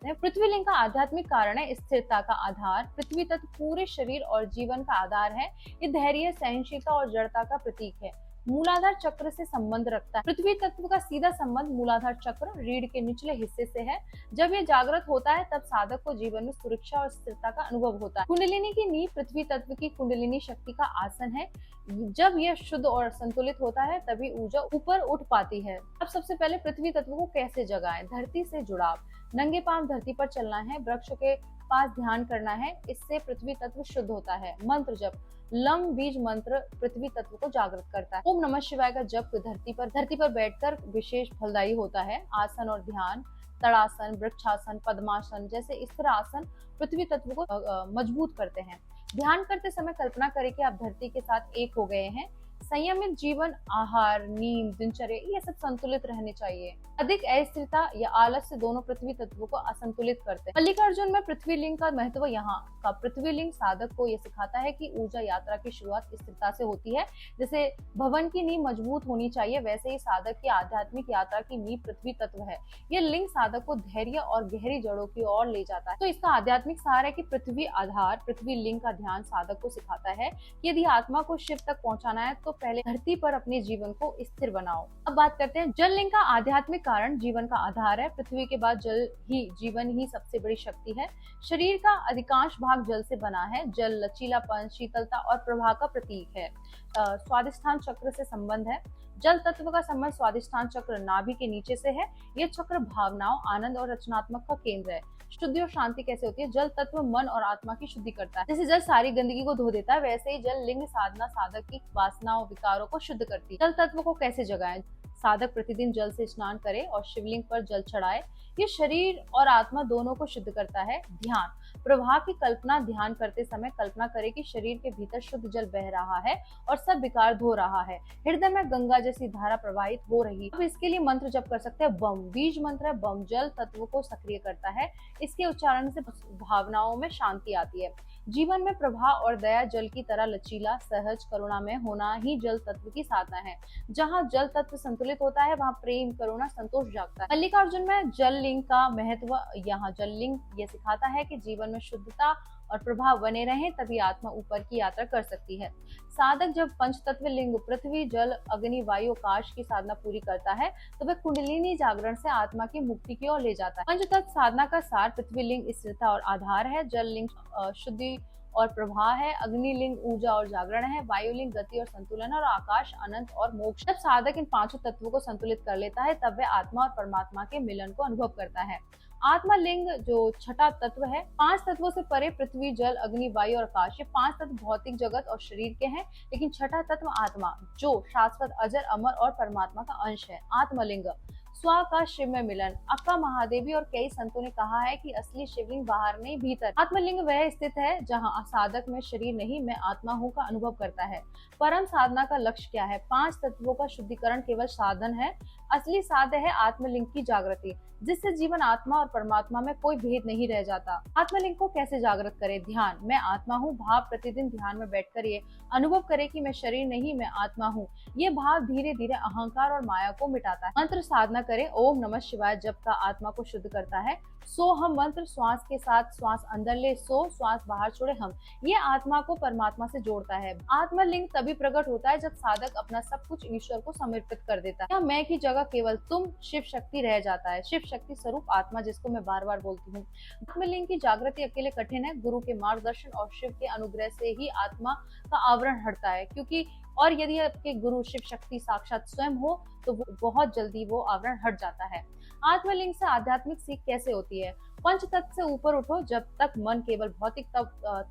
पृथ्वी लिंग का आध्यात्मिक कारण है स्थिरता का आधार। पृथ्वी तत्व पूरे शरीर और जीवन का आधार है। ये धैर्य, सहनशीलता और जड़ता का प्रतीक है। मूलाधार चक्र से संबंध रखता है। पृथ्वी तत्व का सीधा संबंध मूलाधार चक्र रीढ़ के निचले हिस्से से है। जब ये जागृत होता है तब साधक को जीवन में सुरक्षा और स्थिरता का अनुभव होता है। कुंडलिनी की नींव पृथ्वी तत्व की कुंडलिनी शक्ति का आसन है। जब यह शुद्ध और संतुलित होता है तभी ऊर्जा ऊपर उठ पाती है। अब सबसे पहले पृथ्वी तत्व को कैसे जगाएं? धरती से जुड़ाव। नंगे पांव धरती पर चलना है, वृक्षों के पास ध्यान करना है, इससे पृथ्वी तत्व शुद्ध होता है। मंत्र जप। लम बीज मंत्र पृथ्वी तत्व को जागृत करता है। ओम नमः शिवाय का जप धरती पर बैठकर विशेष फलदायी होता है। आसन और ध्यान। तड़ासन, वृक्षासन, पद्मासन जैसे स्थिर आसन पृथ्वी तत्व को मजबूत करते हैं। ध्यान करते समय कल्पना करें कि आप धरती के साथ एक हो गए हैं। संयमित जीवन, आहार, नींद, दिनचर्या ये सब संतुलित रहने चाहिए। अधिक अस्थिरता या आलस्य दोनों पृथ्वी तत्व को असंतुलित करते हैं। मल्लिकार्जुन में पृथ्वी लिंग का महत्व यहाँ का पृथ्वी लिंग साधक को यह सिखाता है कि ऊर्जा यात्रा की शुरुआत स्थिरता से होती है। जैसे भवन की नींव मजबूत होनी चाहिए, वैसे ही साधक की आध्यात्मिक यात्रा की नींव पृथ्वी तत्व है। यह लिंग साधक को धैर्य और गहरी जड़ों की ओर ले जाता है। तो इसका आध्यात्मिक सार है कि पृथ्वी आधार, पृथ्वी लिंग का ध्यान साधक को सिखाता है कि यदि आत्मा को शिव तक पहुंचाना है तो पहले धरती पर अपने जीवन को स्थिर बनाओ। अब बात करते हैं जल लिंग का आध्यात्मिक कारण। जीवन का आधार है। पृथ्वी के बाद जल ही जीवन ही सबसे बड़ी शक्ति है। शरीर का अधिकांश भाग जल से बना है। जल लचीलापन, शीतलता और प्रवाह का प्रतीक है। स्वादिष्ठान चक्र से संबंध है। जल तत्व का संबंध स्वादिष्ठान चक्र नाभि के नीचे से है। यह चक्र भावनाओं, आनंद और रचनात्मक का केंद्र है। शुद्धि और शांति कैसे होती है? जल तत्व मन और आत्मा की शुद्धि करता है। जैसे जल सारी गंदगी को धो देता है, वैसे ही जल लिंग साधना साधक की वासनाओं, विकारों को शुद्ध करती है। जल तत्व को कैसे जगाएं? साधक प्रतिदिन जल से स्नान करे और शिवलिंग पर जल चढ़ाए। ये शरीर और आत्मा दोनों को शुद्ध करता है। ध्यान प्रवाह की कल्पना। ध्यान करते समय कल्पना करें कि शरीर के भीतर शुद्ध जल बह रहा है और सब विकार धो रहा है। हृदय में गंगा जैसी धारा प्रवाहित हो रही है। अब इसके लिए मंत्र जप कर सकते हैं। बम बीज मंत्र है। बम जल तत्व को सक्रिय करता है। इसके उच्चारण से भावनाओं में शांति आती है। जीवन में प्रवाह और दया जल की तरह लचीला, सहज, करुणामय होना ही जल तत्व की साधना है। जहाँ जल तत्व संतुलित होता है वहाँ प्रेम, करुणा, संतोष जागता है। मल्लिकार्जुन में जल लिंग का महत्व। यहाँ जल लिंग ये सिखाता है कि जीवन में शुद्धता और प्रभाव बने रहें, तभी आत्मा ऊपर की यात्रा कर सकती है। साधक जब पंच तत्व लिंग पृथ्वी, जल, अग्नि, वायु, आकाश की साधना पूरी करता है तो वह कुंडलिनी जागरण से आत्मा की मुक्ति की ओर ले जाता है। पंच तत्व साधना का सार। पृथ्वी लिंग स्थिरता और आधार है। जल लिंग शुद्धि और प्रवाह है। अग्नि लिंग ऊर्जा और जागरण है। वायु लिंग गति और संतुलन, और आकाश अनंत और मोक्ष। जब साधक इन पांचों तत्वों को संतुलित कर लेता है तब वह आत्मा और परमात्मा के मिलन को अनुभव करता है। आत्मा लिंग जो छठा तत्व है। पांच तत्वों से परे पृथ्वी, जल, अग्नि, वायु और आकाश, ये पांच तत्व भौतिक जगत और शरीर के हैं, लेकिन छठा तत्व आत्मा जो शाश्वत, अजर, अमर और परमात्मा का अंश है। आत्मलिंग स्व का शिव में मिलन। अक्का महादेवी और कई संतों ने कहा है कि असली शिवलिंग बाहर नहीं भीतर। आत्मलिंग वह स्थित है जहां साधक में शरीर नहीं, मैं आत्मा हूँ का अनुभव करता है। परम साधना का लक्ष्य क्या है? पांच तत्वों का शुद्धिकरण केवल साधन है। असली साध्य है आत्मलिंग की जागृति, जिससे जीवन आत्मा और परमात्मा में कोई भेद नहीं रह जाता। आत्मलिंग को कैसे जागृत करें? ध्यान। मैं आत्मा हूँ भाव प्रतिदिन ध्यान में बैठकर ये अनुभव करें कि मैं शरीर नहीं, मैं आत्मा हूँ। ये भाव धीरे धीरे अहंकार और माया को मिटाता है। मंत्र साधना करें। ओम नमः शिवाय जप का आत्मा को शुद्ध करता है। सो हम मंत्र श्वास के साथ श्वास अंदर ले, सो श्वास बाहर छोड़े हम, ये आत्मा को परमात्मा से जोड़ता है। आत्मलिंग तभी प्रकट होता है जब साधक अपना सब कुछ ईश्वर को समर्पित कर देता है। मैं की जगह केवल तुम, शिव शक्ति रह जाता है। शिव शक्ति स्वरूप आत्मा, जिसको मैं बार बार बोलती हूँ। आत्मलिंग की जागृति अकेले कठिन है। गुरु के मार्गदर्शन और शिव के अनुग्रह से ही आत्मा का आवरण हटता है, क्योंकि और यदि आपके गुरु शिव शक्ति साक्षात स्वयं हो तो वो बहुत जल्दी वो आवरण हट जाता है। आत्मलिंग से आध्यात्मिक सीख कैसे होती है? पंच तत्व से ऊपर उठो। जब तक मन केवल भौतिक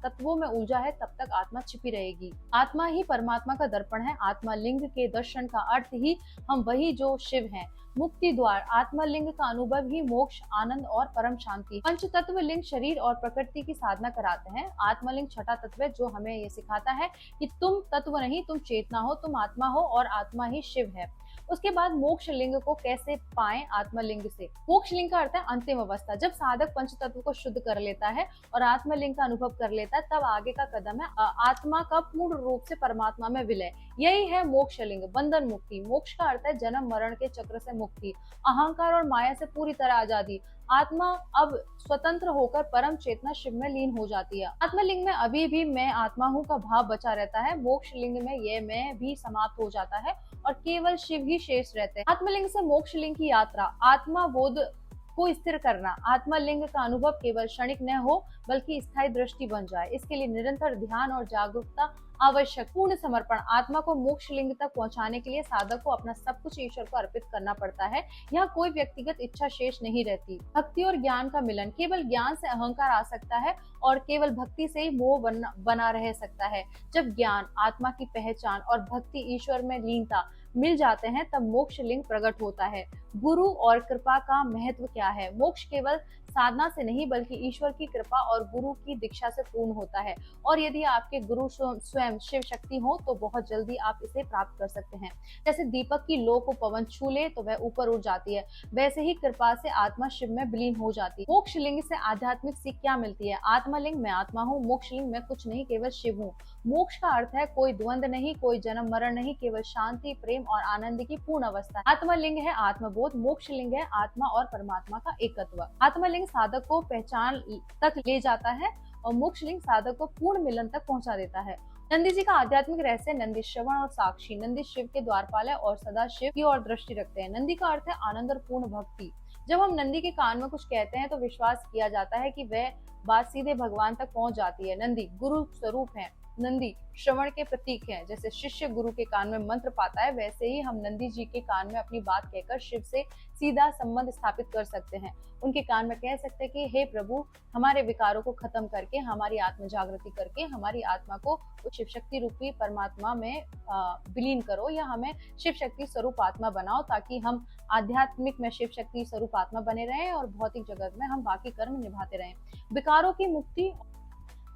तत्वों में उलझा है तब तक आत्मा छिपी रहेगी। आत्मा ही परमात्मा का दर्पण है। आत्मलिंग के दर्शन का अर्थ ही हम वही जो शिव हैं। मुक्ति द्वार। आत्मलिंग का अनुभव ही मोक्ष, आनंद और परम शांति। पंच तत्व लिंग शरीर और प्रकृति की साधना कराते हैं। आत्मलिंग छठा तत्व है जो हमें ये सिखाता है कि तुम तत्व नहीं, तुम चेतना हो, तुम आत्मा हो और आत्मा ही शिव है। उसके बाद मोक्ष लिंग को कैसे पाएं आत्मलिंग से। मोक्ष लिंग का अर्थ है अंतिम अवस्था। जब साधक पंच तत्व को शुद्ध कर लेता है और आत्मलिंग का अनुभव कर लेता है, तब आगे का कदम है आत्मा का पूर्ण रूप से परमात्मा में विलय। यही है मोक्ष लिंग, बंधन मुक्ति। मोक्ष का अर्थ है जन्म मरण के चक्र से मुक्ति, अहंकार और माया से पूरी तरह आजादी। आत्मा अब स्वतंत्र होकर परम चेतना शिव में लीन हो जाती है। आत्मलिंग में अभी भी मैं आत्मा हूँ का भाव बचा रहता है। मोक्ष लिंग में ये मैं भी समाप्त हो जाता है और केवल शिव ही शेष रहते हैं। आत्मलिंग से मोक्ष लिंग की यात्रा, आत्मा बोध को स्थिर करना। आत्मलिंग का अनुभव केवल क्षणिक न हो बल्कि स्थायी दृष्टि बन जाए, इसके लिए निरंतर ध्यान और जागरूकता आवश्यक। पूर्ण समर्पण, आत्मा को मोक्ष लिंग तक पहुंचाने के लिए साधक को अपना सब कुछ ईश्वर को अर्पित करना पड़ता है। यहाँ कोई व्यक्तिगत इच्छा शेष नहीं रहती। भक्ति और ज्ञान का मिलन, केवल ज्ञान से अहंकार आ सकता है और केवल भक्ति से ही मोह बना रह सकता है। जब ज्ञान, आत्मा की पहचान और भक्ति, ईश्वर में लीनता मिल जाते हैं, तब मोक्ष लिंग प्रकट होता है। गुरु और कृपा का महत्व क्या है? मोक्ष केवल साधना से नहीं बल्कि ईश्वर की कृपा और गुरु की दीक्षा से पूर्ण होता है, और यदि आपके गुरु स्वयं शिव शक्ति हो तो बहुत जल्दी आप इसे प्राप्त कर सकते हैं। जैसे दीपक की लौ को पवन छू ले तो वह ऊपर उठ जाती है, वैसे ही कृपा से आत्मा शिव में विलीन हो जाती है। मोक्ष लिंग से आध्यात्मिक सीख क्या मिलती है? आत्मलिंग मैं आत्मा हूँ, मोक्ष लिंग मैं कुछ नहीं केवल शिव हूँ। मोक्ष का अर्थ है कोई द्वंद नहीं, कोई जन्म मरण नहीं, केवल शांति, प्रेम और आनंद की पूर्ण अवस्था। आत्मलिंग है आत्मबोध, मोक्ष लिंग है आत्मा और परमात्मा का एकत्व। आत्मलिंग साधक को पहचान तक ले जाता है और मोक्ष लिंग साधक को पूर्ण मिलन तक पहुंचा देता है। नंदी जी का आध्यात्मिक रहस्य, नंदी श्रवण और साक्षी। नंदी शिव के द्वारपाल है और सदा शिव की ओर दृष्टि रखते हैं। नंदी का अर्थ है आनंद और पूर्ण भक्ति। जब हम नंदी के कान में कुछ कहते हैं तो विश्वास किया जाता है कि वह बात सीधे भगवान तक पहुंच जाती है। नंदी गुरु स्वरूप है। नंदी श्रवण के प्रतीक हैं। जैसे शिष्य गुरु के कान में मंत्र पाता है, वैसे ही हम नंदी जी के कान में अपनी बात कहकर शिव से सीधा संबंध स्थापित कर सकते हैं। उनके कान में कह सकते हैं कि हे प्रभु, हमारे विकारों को खत्म करके, हमारी आत्म जागृति करके हमारी आत्मा को शिव शक्ति रूपी परमात्मा में विलीन करो, या हमें शिव शक्ति स्वरूप आत्मा बनाओ, ताकि हम आध्यात्मिक में शिव शक्ति स्वरूप आत्मा बने रहें और भौतिक जगत में हम बाकी कर्म निभाते रहें। विकारों की मुक्ति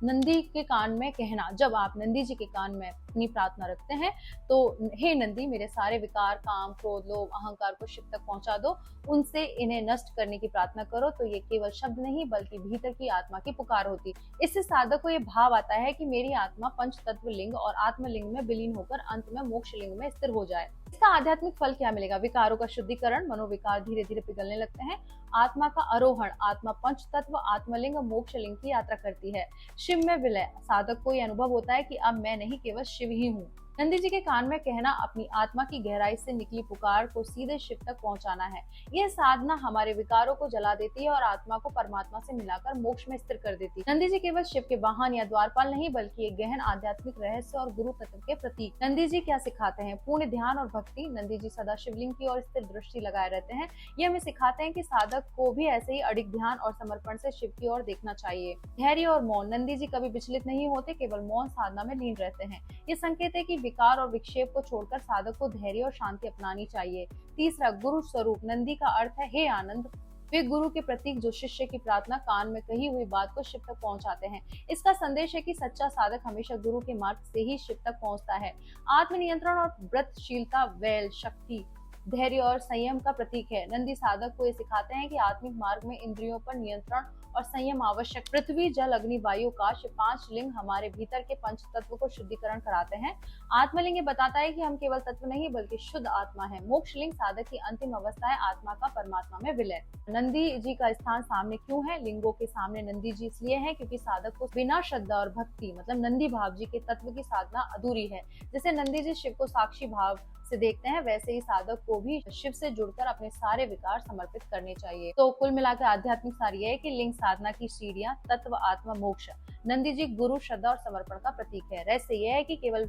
नंदी के कान में कहना। जब आप नंदी जी के कान में अपनी प्रार्थना रखते हैं तो हे नंदी, मेरे सारे विकार, काम, क्रोध, लोभ, अहंकार को शिव तक पहुंचा दो, उनसे इन्हें नष्ट करने की प्रार्थना करो, तो ये केवल शब्द नहीं बल्कि भीतर की आत्मा की पुकार होती। इससे साधक को ये भाव आता है कि मेरी आत्मा पंच तत्व लिंग और आत्मलिंग में विलीन होकर अंत में मोक्ष लिंग में स्थिर हो जाए। इसका आध्यात्मिक फल क्या मिलेगा? विकारों का शुद्धिकरण, मनोविकार धीरे धीरे पिघलने लगते हैं। आत्मा का आरोहण, आत्मा पंच तत्व, आत्मलिंग, मोक्ष लिंग की यात्रा करती है। शिव में विलय, साधक को यह अनुभव होता है कि अब मैं नहीं केवल शिव ही हूँ। नंदी जी के कान में कहना अपनी आत्मा की गहराई से निकली पुकार को सीधे शिव तक पहुंचाना है। यह साधना हमारे विकारों को जला देती है और आत्मा को परमात्मा से मिलाकर मोक्ष में स्थिर कर देती है। नंदी जी केवल शिव के वाहन या द्वारपाल नहीं बल्कि एक गहन आध्यात्मिक रहस्य और गुरु तत्व के प्रतीक। नंदी जी क्या सिखाते हैं? पूर्ण ध्यान और भक्ति। नंदी जी सदा शिवलिंग की ओर स्थिर दृष्टि लगाए रहते हैं। ये हमें सिखाते हैं कि साधक को भी ऐसे ही अडिग ध्यान और समर्पण से शिव की ओर देखना चाहिए। धैर्य और मौन, नंदी जी कभी विचलित नहीं होते, केवल मौन साधना में लीन रहते हैं। ये संकेत है कि विकार और विक्षेप को छोड़कर साधक को धैर्य और शांति अपनानी चाहिए। तीसरा, गुरु स्वरूप। नंदी का अर्थ है हे आनंद। वे गुरु के प्रतीक जो शिष्य की प्रार्थना, कान में कही हुई बात को शिव तक पहुंचाते हैं। इसका संदेश है कि सच्चा साधक हमेशा गुरु के मार्ग से ही शिव तक पहुंचता है। आत्मनियंत्रण और व्रतशीलता, वैल, शक्ति, धैर्य और संयम का प्रतीक है। नंदी साधक को ये सिखाते हैं कि आत्मिक मार्ग में इंद्रियों पर नियंत्रण और संयम आवश्यक। पृथ्वी, जल, अग्नि, वायु, काश, पांच लिंग हमारे भीतर के पंच तत्व को शुद्धिकरण कराते हैं। आत्मलिंग ये बताता है कि हम केवल तत्व नहीं बल्कि शुद्ध आत्मा है। मोक्ष लिंग साधक की अंतिम अवस्था है, आत्मा का परमात्मा में विलय। नंदी जी का स्थान सामने क्यों है? लिंगों के सामने नंदी जी इसलिए है क्योंकि साधक को बिना श्रद्धा और भक्ति मतलब नंदी भाव जी के तत्व की साधना अधूरी है। जैसे नंदी जी शिव को साक्षी भाव से देखते हैं, वैसे ही साधक को भी शिव से जुड़कर अपने सारे विकार समर्पित करने चाहिए। तो कुल मिलाकर आध्यात्मिक सार यह है कि लिंग साधना की सीढ़ियां, तत्व, आत्मा, मोक्ष। नंदी जी गुरु, श्रद्धा और समर्पण का प्रतीक है। रहस्य यह है कि केवल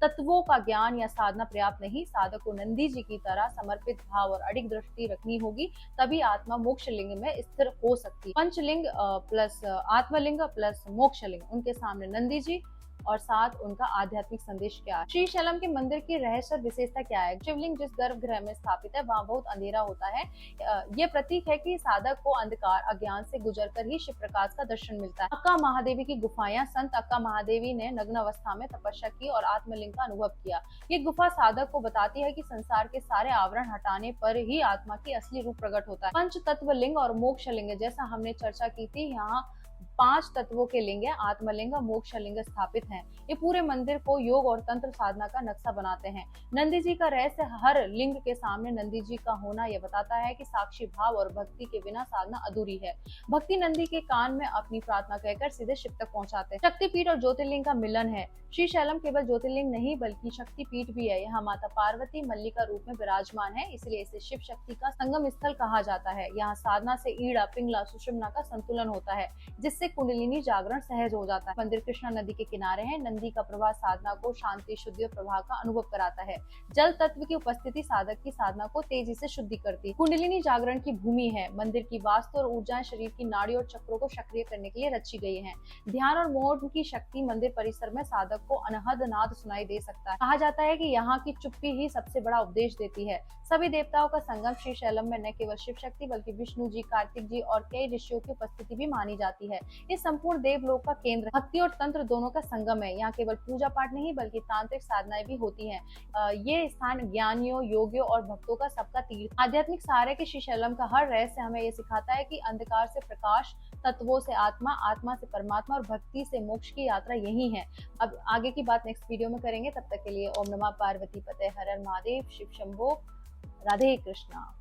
तत्वों का ज्ञान या साधना पर्याप्त नहीं, साधक को नंदी जी की तरह समर्पित भाव और अडिग दृष्टि रखनी होगी, तभी आत्मा मोक्ष लिंग में स्थिर हो सकती है। पंचलिंग प्लस आत्मलिंग प्लस मोक्ष लिंग, उनके सामने नंदी जी और साथ उनका आध्यात्मिक संदेश क्या है। श्रीशैलम के मंदिर की रहस्य और विशेषता क्या है। शिवलिंग जिस गर्भगृह में स्थापित है वहाँ बहुत अंधेरा होता है। ये प्रतीक है कि साधक को अंधकार अज्ञान से गुजरकर ही शिव प्रकाश का दर्शन मिलता है। अक्का महादेवी की गुफाएं। संत अक्का महादेवी ने नग्न अवस्था में तपस्या की और आत्मलिंग का अनुभव किया। ये गुफा साधक को बताती है कि संसार के सारे आवरण हटाने पर ही आत्मा की असली रूप प्रकट होता है। पंच तत्व लिंग और मोक्ष लिंग, जैसा हमने चर्चा की थी, यहाँ 5 तत्वों के लिंग है, आत्मलिंग, मोक्ष लिंग स्थापित हैं। ये पूरे मंदिर को योग और तंत्र साधना का नक्शा बनाते हैं। नंदी जी का रहस्य। हर लिंग के सामने नंदी जी का होना यह बताता है कि साक्षी भाव और भक्ति के बिना साधना अधूरी है। भक्ति नंदी के कान में अपनी प्रार्थना कहकर सीधे शिव तक पहुंचाते हैं। शक्तिपीठ और ज्योतिर्लिंग का मिलन है। श्रीशैलम केवल ज्योतिर्लिंग नहीं बल्कि शक्तिपीठ भी है। यहाँ माता पार्वती मल्लिका रूप में विराजमान है, इसलिए इसे शिव शक्ति का संगम स्थल कहा जाता है। यहाँ साधना से ईड़ा, पिंगला, सुषुम्ना का संतुलन होता है, जिससे कुंडलिनी जागरण सहज हो जाता है। मंदिर कृष्णा नदी के किनारे है। नंदी का प्रवाह साधना को शांति, शुद्धि और प्रवाह का अनुभव कराता है। जल तत्व की उपस्थिति साधक की साधना को तेजी से शुद्धि करती है। कुंडलिनी जागरण की भूमि है। मंदिर की वास्तु और ऊर्जाएं शरीर की नाड़ी और चक्रों को सक्रिय करने के लिए रची गई है। ध्यान और मौन की शक्ति। मंदिर परिसर में साधक को अनहद नाद सुनाई दे सकता है। कहा जाता है कि यहाँ की चुप्पी ही सबसे बड़ा उपदेश देती है। सभी देवताओं का संगम श्रीशैलम में न केवल शिव शक्ति बल्कि विष्णु जी, कार्तिक जी और कई ऋषियों की उपस्थिति भी मानी जाती है। ये संपूर्ण देवलोक का केंद्र, भक्ति और तंत्र दोनों का संगम है। यहाँ केवल पूजा पाठ नहीं बल्कि तांत्रिक साधनाएं भी होती हैं। ये स्थान ज्ञानियों, योगियों और भक्तों का सबका तीर्थ। आध्यात्मिक सहारे के श्रीशैलम का हर रहस्य हमें ये सिखाता है कि अंधकार से प्रकाश, तत्वों से आत्मा, आत्मा से परमात्मा और भक्ति से मोक्ष की यात्रा यही है। अब आगे की बात नेक्स्ट वीडियो में करेंगे। तब तक के लिए ओम नमः पार्वती पते हर हर महादेव, शिव शंभो, राधे कृष्णा।